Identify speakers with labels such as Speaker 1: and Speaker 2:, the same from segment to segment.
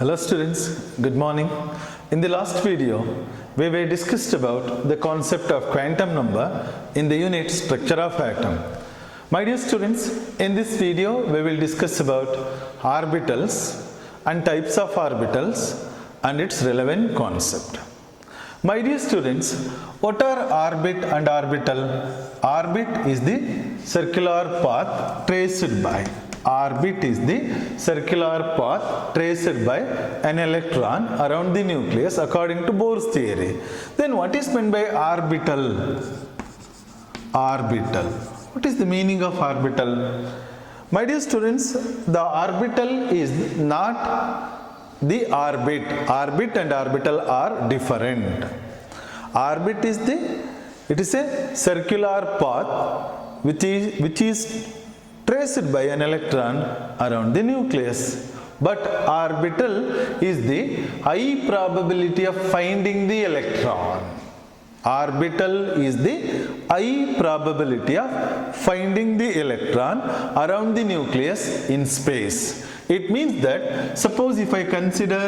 Speaker 1: Hello students, good morning. In the last video, we were discussed about the concept of quantum number in the unit structure of atom. My dear students, in this video we will discuss about orbitals and types of orbitals and its relevant concept. My dear students, what are orbit and orbital? Orbit is the circular path traced by. Orbit is the circular path traced by an electron around the nucleus according to Bohr's theory. Then what is meant by orbital? Orbital. What is the meaning of orbital? My dear students, the orbital is not the orbit. Orbit and orbital are different. Orbit is a circular path which is traced by an electron around the nucleus. But orbital is the high probability of finding the electron. Orbital is the high probability of finding the electron around the nucleus in space. It means that suppose if I consider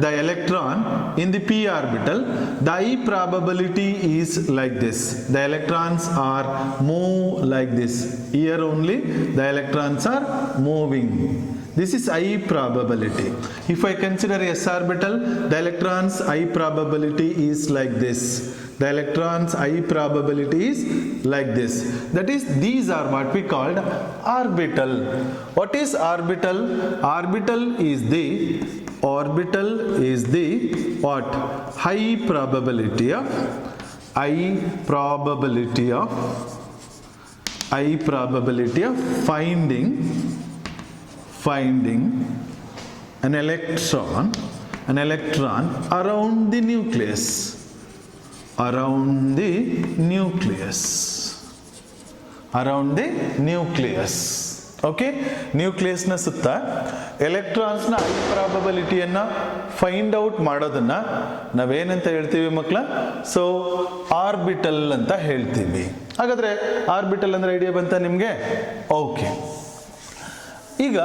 Speaker 1: the electron in the p orbital, the high probability is like this. The electrons are move like this. Here only the electrons are moving. This is high probability. If I consider s orbital, the electrons high probability is like this. The electrons high probability is like this. That is, these are what we called orbital. What is orbital? Orbital is the what? High probability of finding an electron around the nucleus. Around the nucleus. Okay? Nucleus na sutta electrons na high probability anna find out ಮಾಡೋದನ್ನ ನಾವೇನಂತ ಹೇಳ್ತೀವಿ ಮಕ್ಕಳ? So orbital ಅಂತ ಹೇಳ್ತೀವಿ. ಹಾಗಾದ್ರೆ orbital ಅಂದ್ರೆ idea ಬಂತಾ ನಿಮಗೆ? ಓಕೆ. ಈಗ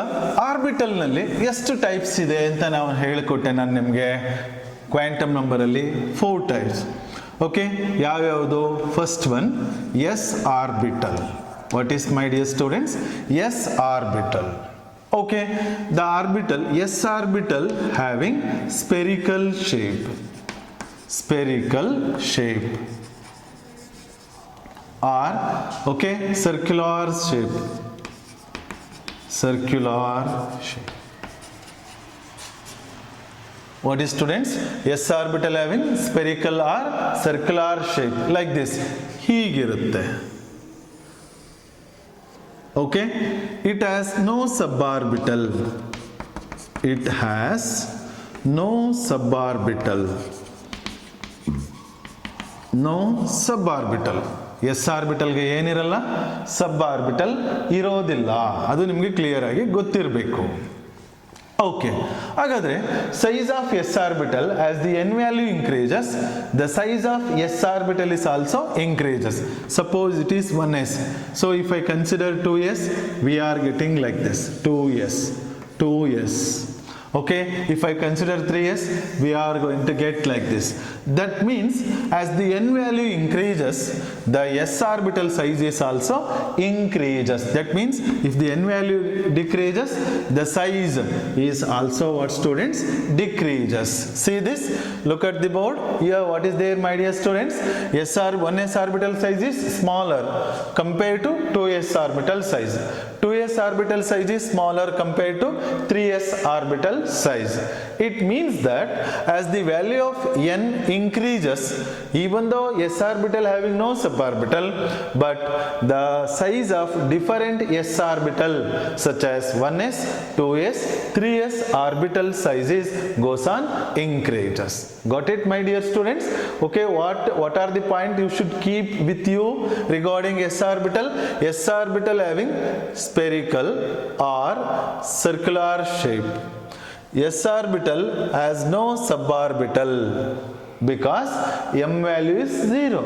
Speaker 1: ಆರ್ಬಿಟಲ್ ನಲ್ಲಿ ಎಷ್ಟು ಟೈಪ್ಸ್ ಇದೆ ಅಂತ ನಾವು ಹೇಳಿಕೊಟ್ಟೆ ನಾನು ನಿಮಗೆ. ಕ್ವಾಂಟಮ್ ನಂಬರ್ ಅಲ್ಲಿ 4 ಟೈಪ್ಸ್. Okay, ಯಾವ್ಯಾವುದು? First one, s orbital. What is, my dear students? S orbital. Okay, the orbital, s orbital having spherical shape or okay, circular shape. What is, students? S orbital having spherical or circular shape like this. ಹೀಗಿರುತ್ತೆ. Okay, it has no suborbital. S orbital ಗೆ ಏನಿರಲ್ಲ? ಸಬ್ orbital ಇರೋದಿಲ್ಲ. ಅದು ನಿಮಗೆ clear ಆಗಿ ಗೊತ್ತಿರಬೇಕು. Okay, ಹಾಗಾದ್ರೆ size of s orbital, as the n value increases, the size of s orbital is also increases. Suppose it is 1s. So if I consider 2s, we are getting like this, 2s. Okay, if I consider 3s, we are going to get like this. That means as the n value increases, the s orbital size is also increases. That means if the n value decreases, the size is also what, students? Decreases. See this? Look at the board. Here what is there, my dear students? 1s orbital size is smaller compared to 2s orbital size. 2s orbital size is smaller compared to 3s orbital size. It means that as the value of n increases, even though s orbital having no suborbital, but the size of different s orbital such as 1s, 2s, 3s orbital sizes goes on increases. Got it, my dear students? Okay, what are the point you should keep with you regarding s orbital? S orbital having spherical or circular shape. S orbital has no suborbital because m value is 0.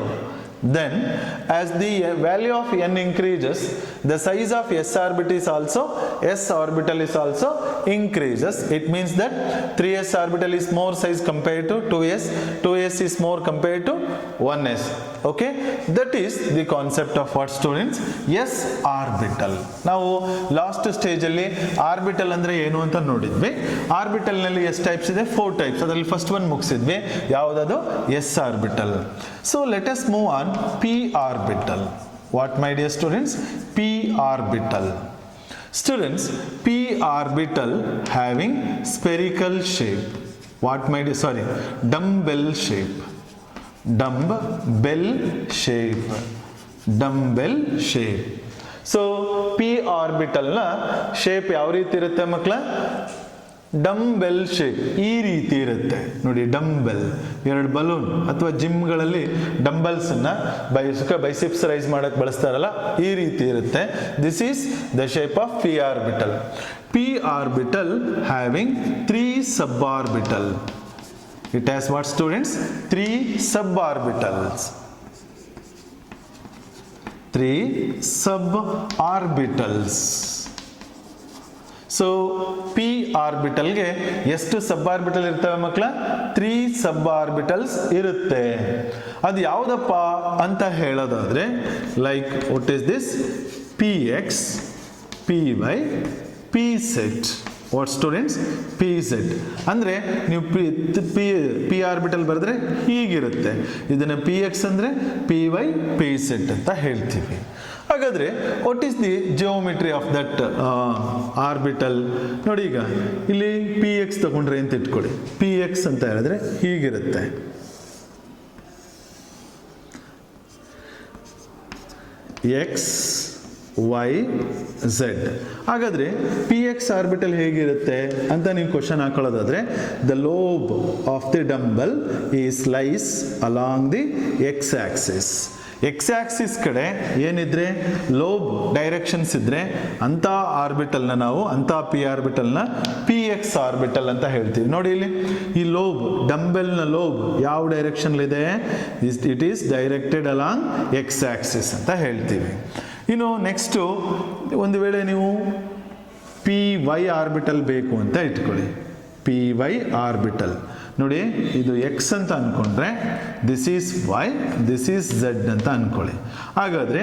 Speaker 1: Then as the value of n increases, the size of s orbital is also, s orbital is also increases. It means that 3s orbital is more size compared to 2s, 2s is more compared to 1s. Okay, that is the concept of what students? S orbital. ನಾವು last stage ಅಲ್ಲಿ orbital ಅಂದ್ರೆ ಏನು ಅಂತ ನೋಡಿದ್ವಿ. Orbital ನಲ್ಲಿ ಎಷ್ಟು types ಇದೆ? 4 types. ಅದರಲ್ಲಿ ಫಸ್ಟ್ ಒನ್ ಮುಗಿಸಿದ್ವಿ. ಯಾವುದದು? S orbital. So let us move on P orbital. What, my dear students? P orbital. Students, P orbital having spherical shape. What, my dear? Sorry, dumbbell shape. Dumbbell shape. Dumbbell shape. So, P orbital na shape ಯಾವ ರೀತಿ ಇರುತ್ತೆ ಮಕ್ಕಳ? Dumbbell shape ಈ ರೀತಿ ಇರುತ್ತೆ ನೋಡಿ. Dumbbell, ಎರಡು balloon ಅಥವಾ ಜಿಮ್ಗಳಲ್ಲಿ ಡಂಬಲ್ಸ್ ಅನ್ನ ಬೈಸಿಪ್ಸ್ ರೈಸ್ ಮಾಡಕ್ಕೆ ಬಳಸ್ತಾರಲ್ಲ, ಈ ರೀತಿ ಇರುತ್ತೆ. This is the shape of P orbital. P orbital having 3 suborbital. It has what, students? 3 suborbitals. 3 suborbitals. So P ಆರ್ಬಿಟಲ್ಗೆ ಎಷ್ಟು ಸಬ್ ಆರ್ಬಿಟಲ್ ಇರ್ತವೆ ಮಕ್ಕಳ? 3 ಸಬ್ ಆರ್ಬಿಟಲ್ಸ್ ಇರುತ್ತೆ. ಅದು ಯಾವುದಪ್ಪ ಅಂತ ಹೇಳೋದಾದ್ರೆ, like what is this? P X, P Y, P set. What students? P set ಅಂದರೆ ನೀವು ಪಿ ಆರ್ಬಿಟಲ್ ಬರೆದ್ರೆ ಹೀಗಿರುತ್ತೆ. ಇದನ್ನು ಪಿ ಎಕ್ಸ್ ಅಂದರೆ ಪಿ ವೈ, ಪಿ ಸೆಟ್ ಅಂತ ಹೇಳ್ತೀವಿ. ಹಾಗಾದರೆ what is the geometry of that orbital? ನೋಡಿ, ಈಗ ಇಲ್ಲಿ ಪಿ ಎಕ್ಸ್ ತಗೊಂಡ್ರೆ ಅಂತ ಇಟ್ಕೊಳ್ಳಿ. ಪಿ ಎಕ್ಸ್ ಅಂತ ಹೇಳಿದ್ರೆ ಹೀಗಿರುತ್ತೆ. X, y, z. ಹಾಗಾದರೆ ಪಿ ಎಕ್ಸ್ ಆರ್ಬಿಟಲ್ ಹೇಗಿರುತ್ತೆ ಅಂತ ನೀವು ಕ್ವಶನ್ ಹಾಕೊಳ್ಳೋದಾದ್ರೆ, the lobe of the dumbbell is lies along the x axis. X axis ಕಡೆ ಏನಿದ್ರೆ ಲೋಬ್ ಡೈರೆಕ್ಷನ್ಸ್ ಇದ್ರೆ ಅಂಥ ಆರ್ಬಿಟಲ್ನ ನಾವು, ಅಂಥ ಪಿ ಆರ್ಬಿಟಲ್ನ ಪಿ ಎಕ್ಸ್ ಆರ್ಬಿಟಲ್ ಅಂತ ಹೇಳ್ತೀವಿ. ನೋಡಿ ಇಲ್ಲಿ ಈ ಲೋಬ್, ಡಂಬೆಲ್ನ ಲೋಬ್ ಯಾವ ಡೈರೆಕ್ಷನ್ಲಿದೆ? It is directed along x axis ಅಂತ ಹೇಳ್ತೀವಿ. ಇನ್ನು ನೆಕ್ಸ್ಟು, ಒಂದು ವೇಳೆ ನೀವು ಪಿ ವೈ ಆರ್ಬಿಟಲ್ ಬೇಕು ಅಂತ ಇಟ್ಕೊಳ್ಳಿ. ಪಿ ವೈ ಆರ್ಬಿಟಲ್ ನೋಡಿ, ಇದು ಎಕ್ಸ್ ಅಂತ ಅಂದ್ಕೊಂಡ್ರೆ this is Y, this is Z ಅಂತ ಅಂದ್ಕೊಳ್ಳಿ. ಹಾಗಾದರೆ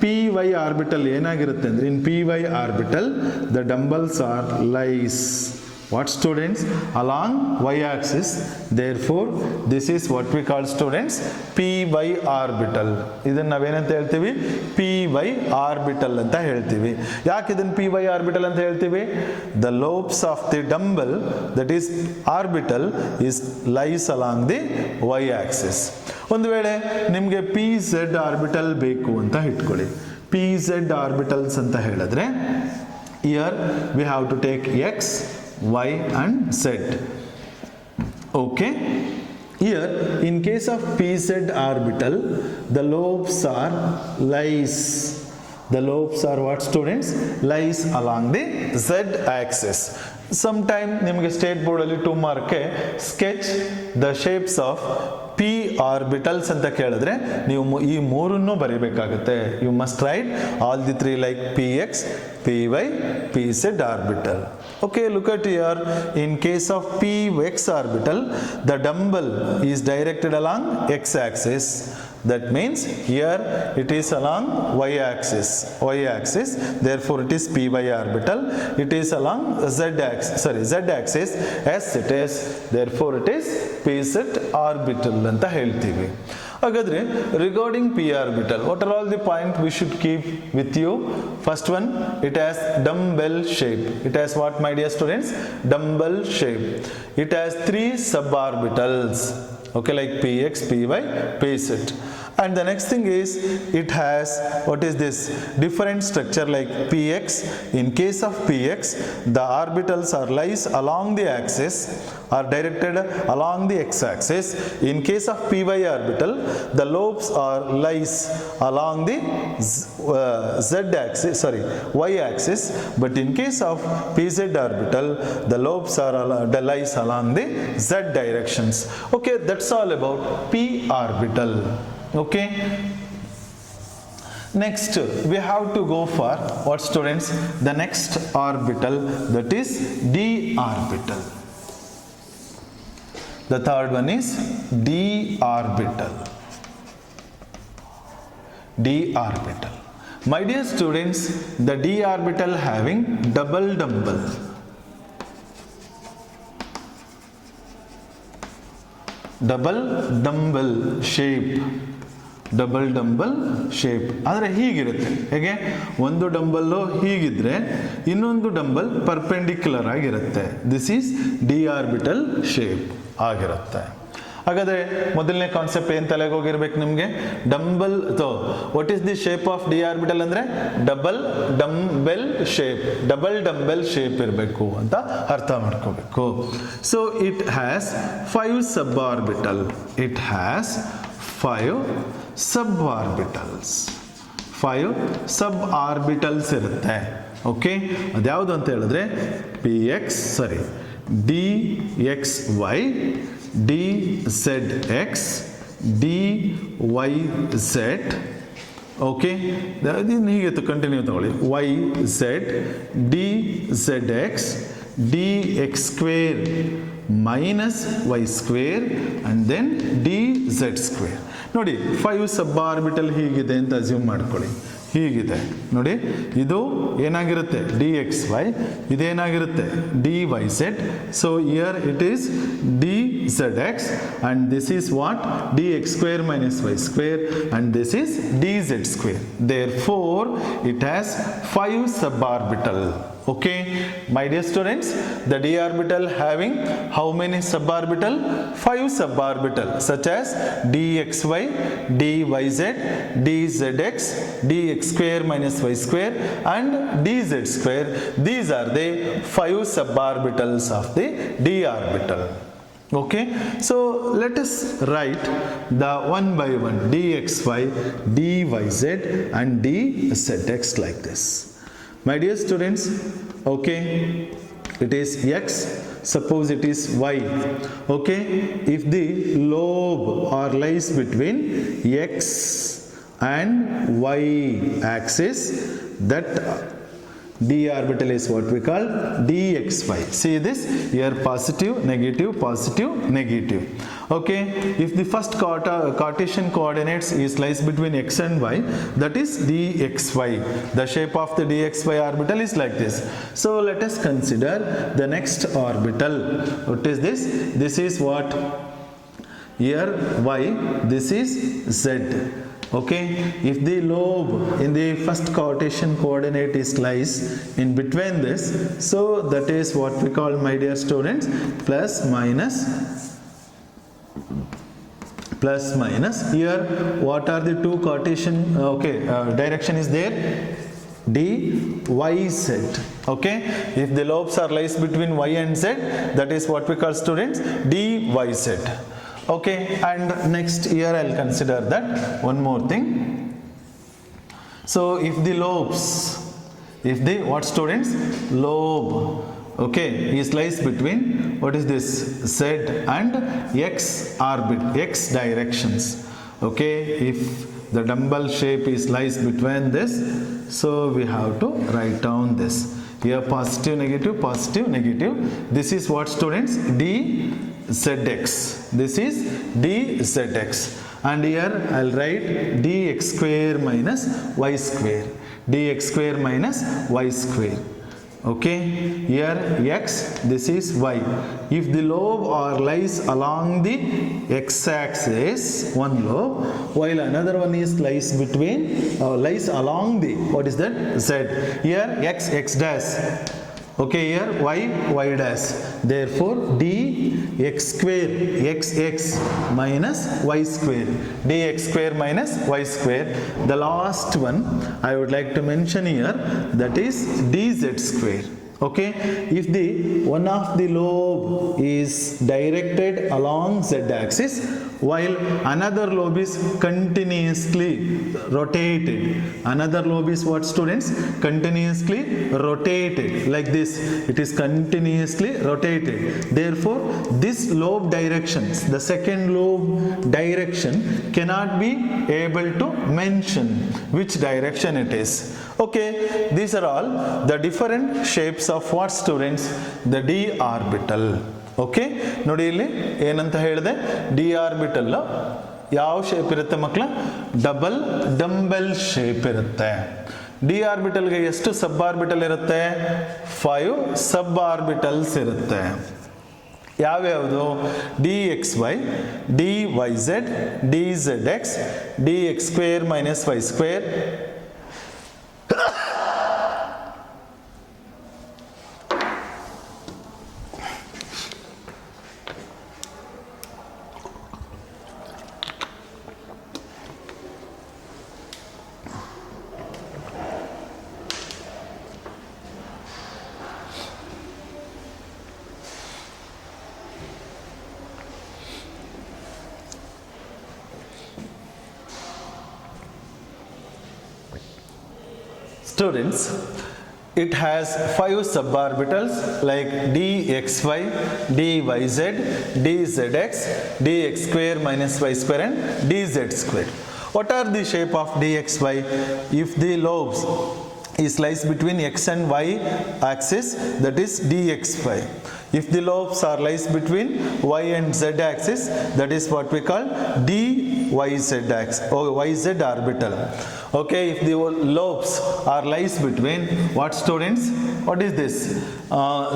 Speaker 1: ಪಿ ವೈ ಆರ್ಬಿಟಲ್ ಏನಾಗಿರುತ್ತೆ ಅಂದರೆ, in P Y orbital the dumbbells are lies what, students? Along y axis. Therefore this is what we call, students, py orbital. ಇದನ್ನ ನಾವೇನಂತ ಹೇಳ್ತೀವಿ? py orbital ಅಂತ ಹೇಳ್ತೀವಿ. ಯಾಕೆ ಇದನ್ನ py orbital ಅಂತ ಹೇಳ್ತೀವಿ? the lobes of the dumbbell, that is orbital, is lies along the y axis. ಒಂದು ವೇಳೆ ನಿಮಗೆ ಪಿ ಝೆಡ್ ಆರ್ಬಿಟಲ್ ಬೇಕು ಅಂತ ಇಟ್ಕೊಳ್ಳಿ. ಪಿ ಝೆಡ್ ಆರ್ಬಿಟಲ್ಸ್ ಅಂತ ಹೇಳಿದ್ರೆ here we have to take x, y and z. Okay, here in case of pz orbital the lobes are lies. The lobes are what, students? Lies along the z axis. Sometime ನಿಮಗೆ state board ಅಲ್ಲಿ 2 ಮಾರ್ಕ್ಗೆ sketch the shapes of p orbitals ಅಂತ ಕೇಳಿದ್ರೆ ನೀವು ಈ ಮೂರನ್ನು ಬರೀಬೇಕಾಗುತ್ತೆ. You must write all the 3 like p X, P Y, p z orbital. Okay, look at here. In case of px orbital, the dumbbell is directed along x axis. That means here it is along y axis. Therefore it is py orbital. It is along z axis. As it is, therefore it is pz orbital anta heltivi. ಹಾಗಾದರೆ regarding P orbital, what are all the point we should keep with you? First one, it has dumbbell shape. It has what, my dear students? Dumbbell shape. It has 3 suborbitals. Okay, like px, py, pz. And the next thing is, it has, what is this? Different structure like px. In case of px, the orbitals are lies along the axis, are directed along the x-axis. In case of py orbital, the lobes are lies along the y-axis. But in case of pz orbital, the lobes are lies along the z directions. Okay, that's all about p orbital. Okay, Next, we have to go for what, students? The next orbital, that is d orbital. The third one is d orbital. D orbital. My dear students, the d orbital having double dumbbell. Double dumbbell shape. Double dumbbell shape ಆದರೆ ಹೀಗಿರುತ್ತೆ. ಹೇಗೆ? ಒಂದು dumbbell ಹೀಗಿದ್ರೆ ಇನ್ನೊಂದು dumbbell perpendicular ಆಗಿರುತ್ತೆ. This is d orbital shape ಆಗಿರುತ್ತೆ. ಹಾಗಾದರೆ ಮೊದಲನೇ ಕಾನ್ಸೆಪ್ಟ್ ಏನು ತಲೆಗೆ ಹೋಗಿರ್ಬೇಕು ನಿಮಗೆ? Dumbbell what is the shape of d orbital ಅಂದರೆ double dumbbell shape, double dumbbell shape ಇರಬೇಕು ಅಂತ ಅರ್ಥ ಮಾಡ್ಕೋಬೇಕು. So it has 5 sub orbital. It has 5 sub orbitals. 5 sub orbitals ಇರುತ್ತೆ. ಓಕೆ, ಅದ್ಯಾವುದು ಅಂತ ಹೇಳಿದ್ರೆ p X D X Y, D Z X, D Y Z. Okay, ಇದನ್ನು ಹೀಗೆ ಕಂಟಿನ್ಯೂ ತಗೊಳ್ಳಿ. Y Z, D Z X, D X square minus Y square and then D Z square. ನೋಡಿ, 5 sub orbital ಹೀಗಿದೆ ಅಂತ assume ಮಾಡ್ಕೊಳ್ಳಿ. ಹೀಗಿದೆ ನೋಡಿ, ಇದು ಏನಾಗಿರುತ್ತೆ ಡಿ ಎಕ್ಸ್ ವೈ, ಇದೇನಾಗಿರುತ್ತೆ d Y z. So here it is d Z x and this is what d X square minus Y square and this is d Z square. Therefore it has 5 sub orbital. Okay, my dear students, the d orbital having how many suborbital? 5 suborbital, such as dxy, dyz, dzx, dx square minus y square and dz square. These are the 5 suborbitals of the d orbital. Okay, so let us write the one by one dxy, dyz and dzx like this. My dear students, okay, it is x, suppose it is y. Okay, if the lobe or lies between x and y axis, that d orbital is what we call dxy. See this here, positive, negative, positive, negative. Okay, if the first Cartesian coordinates is lies between x and y, that is dxy. The shape of the dxy orbital is like this. So let us consider the next orbital. What is this? This is what? Here y, this is z. Okay, if the lobe in the first Cartesian coordinate is lies in between this, so that is what we call, my dear students, plus minus. Here what are the two Cartesian direction is there? D y z. Okay, if the lobes are lies between y and z, that is what we call, students, d y z. Okay, and next here I'll consider that one more thing. So if the lobes, if the what, students? Lobe, okay, is lies between what is this z and x orbit, x directions. Okay, if the dumbbell shape is lies between this, so we have to write down this here, positive, negative, positive, negative. This is what, students? D zx. This is dzx, and here I'll write dx square minus y square, dx square minus y square. Okay, here x, this is y. If the lobe or lies along the x-axis, one lobe, while another one is lies between lies along the what is that, z. Here x, x dash. Okay, here y, y dash. Therefore d x square, x x minus y square, dx square minus y square. The last one I would like to mention here, that is dz square. Okay, if the one of the lobe is directed along z axis, while another lobe is continuously rotated. Another lobe is what, students? Continuously rotated like this. It is continuously rotated. Therefore this lobe directions, the second lobe direction, cannot be able to mention which direction it is. Okay, these are all the different shapes of what, students? The d orbital. Okay, ನೋಡಿ ಇಲ್ಲಿ ಏನಂತ ಹೇಳಿದೆ, D orbital ಯಾವ shape ಇರುತ್ತೆ ಮಕ್ಕಳ? Double dumbbell shape ಇರುತ್ತೆ. D ಆರ್ಬಿಟಲ್ಗೆ ಎಷ್ಟು ಸಬ್ ಆರ್ಬಿಟಲ್ ಇರುತ್ತೆ? 5 ಸಬ್ ಆರ್ಬಿಟಲ್ಸ್ ಇರುತ್ತೆ. ಯಾವ್ಯಾವುದು? D X Y, d Y Z, D Z X, D X square minus Y square, students, it has 5 suborbitals like dxy, dyz, dzx, dx square minus y square and dz square. What are the shape of dxy? If the lobes is lies between x and y axis, that is dxy. If the lobes are lies between y and z axis, that is what we call dyz axis or yz orbital. Okay, if the lobes are lies between what, students? What is this?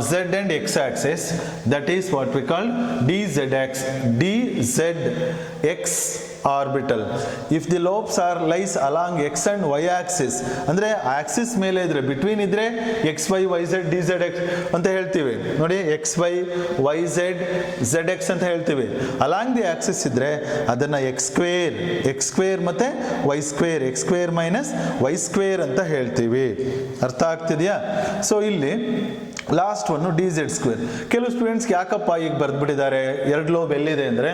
Speaker 1: Z and x axis, that is what we call dzx orbital. If the lobes are lies along x and y axis, ಅಂದ್ರೆ axis ಮೇಲೆ ಇದ್ರೆ, between ಇದ್ರೆ X Y Y Z D Z X ಅಂತ ಹೇಳ್ತೀವಿ ನೋಡಿ, X Y Y Z Z X ಅಂತ ಹೇಳ್ತೀವಿ. Along the axis ಇದ್ರೆ ಅದನ್ನ ಎಕ್ಸ್ ಸ್ಕ್ವೇರ್ ಮತ್ತೆ Y square, X square minus Y square ಅಂತ ಹೇಳ್ತೀವಿ. ಅರ್ಥ ಆಗ್ತಿದೆಯಾ? ಸೊ ಇಲ್ಲಿ last one D Z square. ಕೆಲವು ಸ್ಟೂಡೆಂಟ್ಸ್ ಯಾಕಪ್ಪ ಈಗ ಬರ್ದ್ಬಿಟ್ಟಿದ್ದಾರೆ, 2 ಲೋಬ್ ಎಲ್ಲಿದೆ ಅಂದರೆ,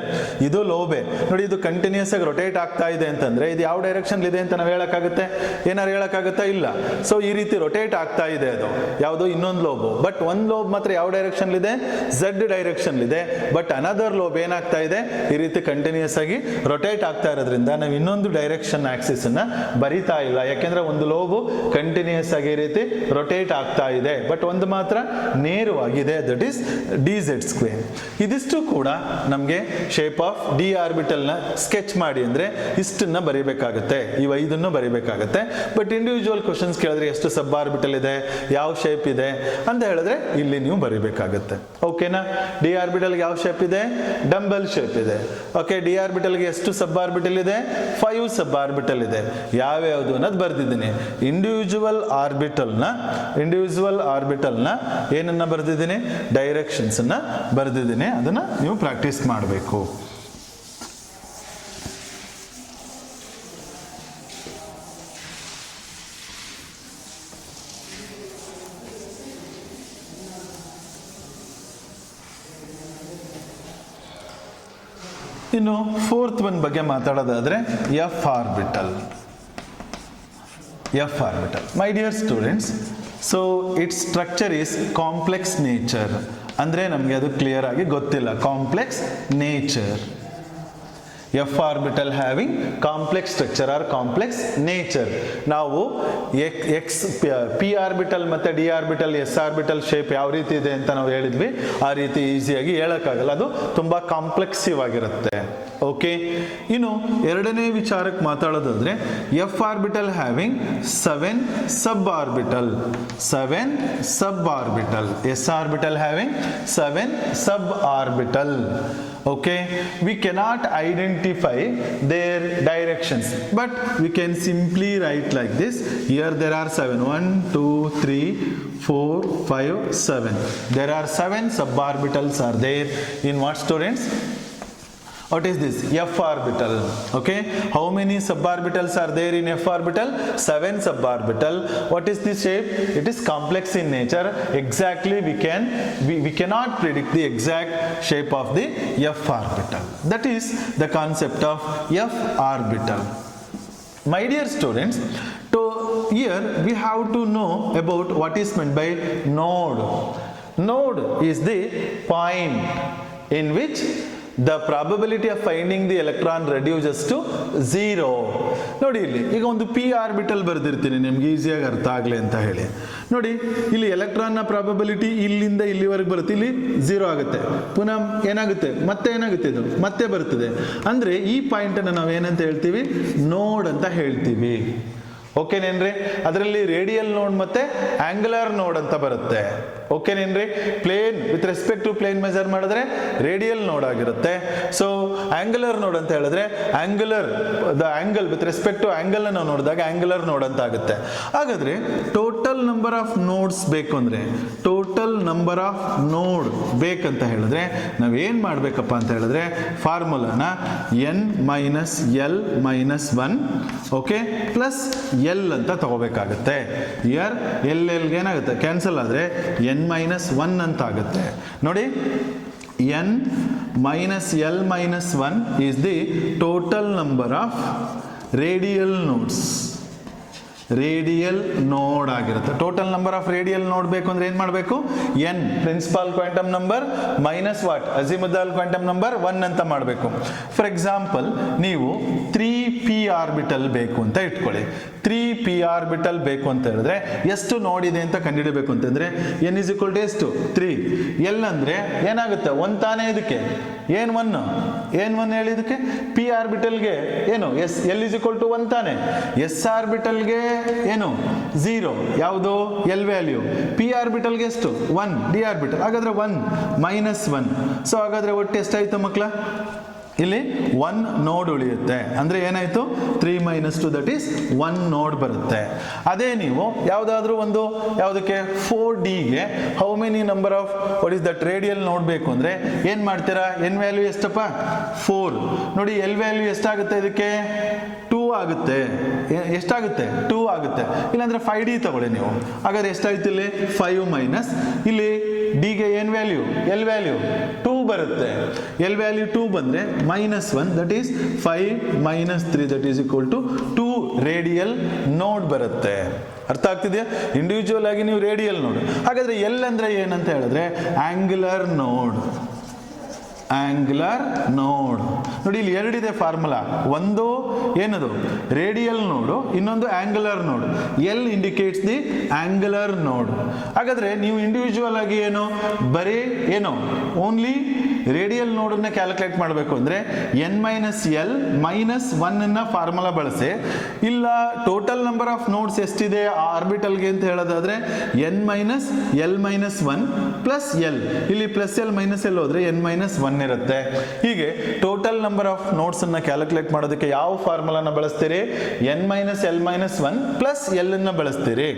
Speaker 1: ಇದು ಲೋಬೆ ನೋಡಿ, ಇದು ಕಂಟಿನ್ಯೂಸ್ ಆಗಿ ರೊಟೇಟ್ ಆಗ್ತಾ ಇದೆ ಅಂತಂದ್ರೆ ಇದು ಯಾವ ಡೈರೆಕ್ಷನ್ ಇದೆ ಅಂತ ನಾವು ಹೇಳಕ್ಕಾಗುತ್ತೆ? ಏನಾರು ಹೇಳಕ್ಕಾಗುತ್ತಾ? ಇಲ್ಲ. ಸೊ ಈ ರೀತಿ ರೊಟೇಟ್ ಆಗ್ತಾ ಇದೆ ಅದು ಯಾವುದು, ಇನ್ನೊಂದು ಲೋಬು. ಬಟ್ ಒಂದು ಲೋಬ್ ಮಾತ್ರ ಯಾವ ಡೈರೆಕ್ಷನ್ ಇದೆ? ಝೆಡ್ ಡೈರೆಕ್ಷನ್ ಇದೆ. ಬಟ್ ಅನದರ್ ಲೋಬ್ ಏನಾಗ್ತಾ ಇದೆ? ಈ ರೀತಿ ಕಂಟಿನ್ಯೂಸ್ ಆಗಿ ರೊಟೇಟ್ ಆಗ್ತಾ ಇರೋದ್ರಿಂದ ನಾವು ಇನ್ನೊಂದು ಡೈರೆಕ್ಷನ್ ಆಕ್ಸಿಸ್ ಅನ್ನ ಬರಿತಾ ಇಲ್ಲ. ಯಾಕೆಂದ್ರೆ ಒಂದು ಲೋಬು ಕಂಟಿನ್ಯೂಸ್ ಆಗಿ ಈ ರೀತಿ ರೊಟೇಟ್ ಆಗ್ತಾ ಇದೆ, ಬಟ್ ಒಂದು ಮಾತ್ರ ನೇರವಾಗಿದೆ, that is d Z square. ಇದಿಷ್ಟು ಕೂಡ ನಮಗೆ ಶೇಪ್ ಆಫ್ ಡಿ ಆರ್ಬಿಟಲ್ ನ ಸ್ಕೆಚ್ ಮಾಡಿ ಅಂದ್ರೆ ಇಷ್ಟನ್ನ ಬರೀಬೇಕಾಗುತ್ತೆ, ಈ 5 ಬರೀಬೇಕಾಗುತ್ತೆ. ಬಟ್ ಇಂಡಿವಿಜುವಲ್ ಕ್ವಶನ್ಸ್ ಕೇಳಿದ್ರೆ ಎಷ್ಟು ಸಬ್ ಆರ್ಬಿಟಲ್ ಇದೆ, ಯಾವ ಶೇಪ್ ಇದೆ ಅಂತ ಹೇಳಿದ್ರೆ ಇಲ್ಲಿ ನೀವು ಬರೀಬೇಕಾಗುತ್ತೆ. ಓಕೆನಾ? ಡಿ ಆರ್ಬಿಟಲ್ ಯಾವ ಶೇಪ್ ಇದೆ? ಡಂಬೆಲ್ ಶೇಪ್ ಇದೆ. ಓಕೆ, ಡಿ ಆರ್ಬಿಟಲ್ಗೆ ಎಷ್ಟು ಸಬ್ ಆರ್ಬಿಟಲ್ ಇದೆ? 5 ಸಬ್ ಆರ್ಬಿಟಲ್ ಇದೆ. ಯಾವ್ಯಾವುದು ಅನ್ನೋದು ಬರ್ದಿದ್ದೀನಿ. ಇಂಡಿವಿಜುವಲ್ ಆರ್ಬಿಟಲ್ ನ ಏನನ್ನ ಬರೆದಿದ್ದೀನಿ? ಡೈರೆಕ್ಷನ್ಸ್ ಅನ್ನ ಬರೆದಿದ್ದೀನಿ. ಅದನ್ನ ನೀವು ಪ್ರಾಕ್ಟೀಸ್ ಮಾಡಬೇಕು. ಇನ್ನು 4th ಒನ್ ಬಗ್ಗೆ ಮಾತಾಡೋದಾದ್ರೆ f orbital. My dear students, so its structure is complex nature. ಅಂದರೆ ನಮಗೆ ಅದು ಕ್ಲಿಯರ್ ಆಗಿ ಗೊತ್ತಿಲ್ಲ. Complex nature. F orbital having complex structure or complex nature. ನಾವು ಎಕ್ಸ್ ಪಿ ಆರ್ಬಿಟಲ್ ಮತ್ತು d orbital s orbital shape ಯಾವ ರೀತಿ ಇದೆ ಅಂತ ನಾವು ಹೇಳಿದ್ವಿ, ಆ ರೀತಿ ಈಸಿಯಾಗಿ ಹೇಳೋಕ್ಕಾಗಲ್ಲ. ಅದು ತುಂಬ ಕಾಂಪ್ಲೆಕ್ಸಿವ್ ಆಗಿರುತ್ತೆ. ಓಕೆ, ಇನ್ನು ಎರಡನೇ ವಿಚಾರಕ್ಕೆ ಮಾತಾಡೋದಾದ್ರೆ f orbital having 7 sub orbital. S orbital having 7 sub orbital. Okay, we cannot identify their directions, but we can simply write like this. Here there are 7. 1, 2, 3, 4, 5, 7. There are 7 suborbitals are there in what, students? What is this? F orbital. Okay. How many suborbitals are there in F orbital? 7 suborbital. What is the shape? It is complex in nature. Exactly we cannot predict the exact shape of the F orbital. That is the concept of F orbital. My dear students, so here we have to know about what is meant by node. Node is the point in which the probability of finding the electron reduces to 0. ನೋಡಿ ಇಲ್ಲಿ ಈಗ ಒಂದು p orbital ಬರೆದಿರ್ತೀನಿ ನಿಮ್ಗೆ ಈಸಿಯಾಗಿ ಅರ್ಥ ಆಗಲಿ ಅಂತ ಹೇಳಿ. ನೋಡಿ ಇಲ್ಲಿ ಎಲೆಕ್ಟ್ರಾನ್ನ ಪ್ರಾಬಬಿಲಿಟಿ ಇಲ್ಲಿಂದ ಇಲ್ಲಿವರೆಗೆ ಬರುತ್ತೆ, ಇಲ್ಲಿ 0 ಆಗುತ್ತೆ, ಪುನಃ ಏನಾಗುತ್ತೆ, ಮತ್ತೆ ಏನಾಗುತ್ತೆ, ಇದು ಮತ್ತೆ ಬರ್ತದೆ. ಅಂದ್ರೆ ಈ ಪಾಯಿಂಟ್ ಅನ್ನು ನಾವು ಏನಂತ ಹೇಳ್ತೀವಿ, ನೋಡ್ ಅಂತ ಹೇಳ್ತೀವಿ. ಓಕೆನೇನ್ರಿ? ಅದರಲ್ಲಿ ರೇಡಿಯಲ್ ನೋಡ್ ಮತ್ತೆ ಆಂಗುಲರ್ ನೋಡ್ ಅಂತ ಬರುತ್ತೆ. ಓಕೆನೇನ್ರಿ? Plane with respect to plane measure ಮಾಡಿದ್ರೆ ರೇಡಿಯಲ್ ನೋಡ್ ಆಗಿರುತ್ತೆ. ಸೊ ಆಂಗುಲರ್ ನೋಡ್ ಅಂತ ಹೇಳಿದ್ರೆ angular the angle with respect to angle ನಾವು ನೋಡಿದಾಗ ಆಂಗುಲರ್ ನೋಡ್ ಅಂತ ಆಗುತ್ತೆ. ಹಾಗಾದ್ರೆ ಟೋಟಲ್ ನಂಬರ್ ಆಫ್ ನೋಡ್ಸ್ ಬೇಕು ಅಂದ್ರೆ, ಟೋಟಲ್ ನಂಬರ್ ಆಫ್ ನೋಡ್ ಬೇಕಂತ ಹೇಳಿದ್ರೆ ನಾವ್ ಏನ್ ಮಾಡ್ಬೇಕಪ್ಪ ಅಂತ ಹೇಳಿದ್ರೆ ಫಾರ್ಮುಲಾನ n minus L minus 1 okay plus L ಅಂತ ತಗೋಬೇಕಾಗುತ್ತೆ. ಇಯರ್ ಎಲ್ ಏನಾಗುತ್ತೆ, ಕ್ಯಾನ್ಸಲ್ ಆದ್ರೆ n ಮೈನಸ್ 1 ಅಂತ ಆಗುತ್ತೆ. ನೋಡಿ n minus L minus 1 is the total number of radial notes. Radial node ಆಗಿರುತ್ತೆ. ಟೋಟಲ್ ನಂಬರ್ ಆಫ್ ರೇಡಿಯಲ್ ನೋಡ್ ಬೇಕು ಅಂದ್ರೆ ಏನ್ ಮಾಡಬೇಕು, n principal quantum number minus what azimuthal quantum number 1 ಅಂತ ಮಾಡಬೇಕು. ಫಾರ್ ಎಕ್ಸಾಂಪಲ್ ನೀವು 3p ಆರ್ಬಿಟಲ್ ಬೇಕು ಅಂತ ಇಟ್ಕೊಳ್ಳಿ. 3p ಆರ್ಬಿಟಲ್ ಬೇಕು ಅಂತ ಹೇಳಿದ್ರೆ ಎಷ್ಟು ನೋಡ್ ಇದೆ ಅಂತ ಕಂಡುಹಿಡಬೇಕು ಅಂತಂದ್ರೆ n ಇಸ್ ಈಕ್ವಲ್ ಟು ಎಷ್ಟು, 3. ಎಲ್ ಅಂದ್ರೆ ಏನಾಗುತ್ತೆ, 1 ತಾನೇ ಇದಕ್ಕೆ, ಏನ್ 1 ಹೇಳಿ ಇದಕ್ಕೆ, p ಆರ್ಬಿಟಲ್ಗೆ ಏನು S, L is equal to 1 ತಾನೆ. ಎಸ್ ಆರ್ಬಿಟಲ್ಗೆ ಏನು 0, ಯಾವುದು ಎಲ್ ವ್ಯಾಲ್ಯೂ. ಪಿ ಆರ್ಬಿಟಲ್ಗೆ ಎಷ್ಟು 1, ಡಿ ಆರ್ಬಿಟಲ್ ಹಾಗಾದ್ರೆ 1 ಮೈನಸ್ 1. ಸೊ ಹಾಗಾದ್ರೆ ಒಟ್ಟು ಎಷ್ಟಾಯ್ತು ಮಕ್ಕಳ, ಇಲ್ಲಿ 1 ನೋಡ್ ಉಳಿಯುತ್ತೆ. ಅಂದ್ರೆ ಏನಾಯ್ತು, 3 ಮೈನಸ್ 2 ದಟ್ ಈಸ್ 1 ನೋಡ್ ಬರುತ್ತೆ. ಅದೇ ನೀವು ಯಾವ್ದಾದ್ರು ಒಂದು ಯಾವುದಕ್ಕೆ 4Dಗೆ how many number of what is that radial ನೋಡ್ಬೇಕು ಅಂದ್ರೆ ಏನ್ ಮಾಡ್ತೀರಾ, ಎನ್ ವ್ಯಾಲ್ಯೂ ಎಷ್ಟಪ್ಪ 4. ನೋಡಿ ಎಲ್ ವ್ಯಾಲ್ಯೂ ಎಷ್ಟಾಗುತ್ತೆ, ಇದಕ್ಕೆ 2 ಆಗುತ್ತೆ. ಎಷ್ಟಾಗುತ್ತೆ, 2 ಆಗುತ್ತೆ. ಇಲ್ಲಾಂದ್ರೆ 5D ತಗೊಳ್ಳಿ ನೀವು. ಹಾಗಾದ್ರೆ ಎಷ್ಟಾಯ್ತು ಇಲ್ಲಿ 5 ಮೈನಸ್ ಇಲ್ಲಿ ಡಿಗೆ ಏನ್ ವ್ಯಾಲ್ಯೂ, ಎಲ್ ವ್ಯಾಲ್ಯೂ 2 ಬರುತ್ತೆ. ಎಲ್ ವ್ಯಾಲ್ಯೂ 2 ಬಂದ್ರೆ minus 1 that is 5 minus 3 that is equal to 2 radial node ಬರುತ್ತೆ. ಅರ್ಥ ಆಗ್ತಿದೆಯಾ? ಇಂಡಿವಿಜುವಲ್ ಆಗಿ ನೀವು ರೇಡಿಯಲ್ ನೋಡ್. ಹಾಗಾದ್ರೆ ಎಲ್ ಅಂದ್ರೆ ಏನಂತ ಹೇಳಿದ್ರೆ ಆಂಗುಲರ್ ನೋಡ್. ಆಂಗುಲರ್ ನೋಡ್ ನೋಡಿ ಇಲ್ಲಿ ಎರಡಿದೆ ಫಾರ್ಮುಲಾ, ಒಂದು ಏನದು ರೇಡಿಯಲ್ ನೋಡು, ಇನ್ನೊಂದು ಆಂಗುಲರ್ ನೋಡ್. ಎಲ್ ಇಂಡಿಕೇಟ್ಸ್ ದಿ ಆಂಗುಲರ್ ನೋಡ್. ಹಾಗಾದ್ರೆ ನೀವು ಇಂಡಿವಿಜುವಲ್ ಆಗಿ ಏನು ಬರೀ ಏನು ಓನ್ಲಿ ರೇಡಿಯಲ್ ನೋಡ್ ಅನ್ನ ಕ್ಯಾಲ್ಕುಲೇಟ್ ಮಾಡಬೇಕು ಅಂದ್ರೆ n ಮೈನಸ್ ಎಲ್ ಮೈನಸ್ 1 ಅನ್ನ ಫಾರ್ಮುಲಾ ಬಳಸಿ, ಇಲ್ಲ ಟೋಟಲ್ ನಂಬರ್ ಆಫ್ ನೋಡ್ಸ್ ಎಷ್ಟಿದೆ ಆರ್ಬಿಟಲ್ಗೆ ಅಂತ ಹೇಳೋದಾದ್ರೆ n minus L minus 1 plus L, ಇಲ್ಲಿ ಪ್ಲಸ್ ಎಲ್ ಮೈನಸ್ ಎಲ್ ಹೋದ್ರೆ n ಮೈನಸ್ 1 ಇರುತ್ತೆ. ಹೀಗೆ ಟೋಟಲ್ ನಂಬರ್ ಆಫ್ ನೋಡ್ಸ್ ಅನ್ನ ಕ್ಯಾಲ್ಕುಲೇಟ್ ಮಾಡೋದಕ್ಕೆ ಯಾವ ಫಾರ್ಮುಲಾನ ಬಳಸ್ತೀರಿ, n minus L minus 1 plus L ಅನ್ನ ಬಳಸ್ತೀರಿ.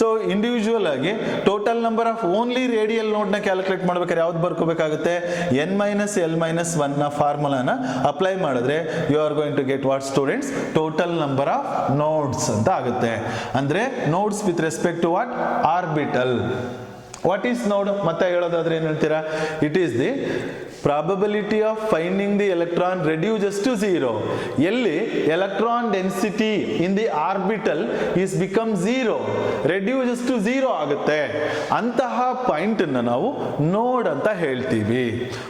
Speaker 1: ಸೊ ಇಂಡಿವಿಜುವಲ್ ಆಗಿ total number of only radial node ನ ಕ್ಯಾಲ್ಕುಲೇಟ್ ಮಾಡ್ಬೇಕಾದ್ರೆ ಯಾವ್ದು ಬರ್ಕೋಬೇಕಾಗುತ್ತೆ, n ಮೈನಸ್ ಎಲ್ ಮೈನಸ್ 1 ನ ಫಾರ್ಮುಲಾನ ಅಪ್ಲೈ ಮಾಡಿದ್ರೆ you are going to get what students, total number of nodes ಅಂತ ಆಗುತ್ತೆ. ಅಂದ್ರೆ nodes with respect to what orbital. What is node ಮತ್ತೆ ಹೇಳೋದಾದ್ರೆ ಏನ್ ಹೇಳ್ತೀರಾ, it is the probability of finding the electron reduces to 0. ಎಲ್ಲಿ electron density in the orbital is become 0, reduces to 0 ಆಗುತ್ತೆ, ಅಂತಹ ಪಾಯಿಂಟ್ ಅನ್ನು ನಾವು ನೋಡ್ ಅಂತ ಹೇಳ್ತೀವಿ.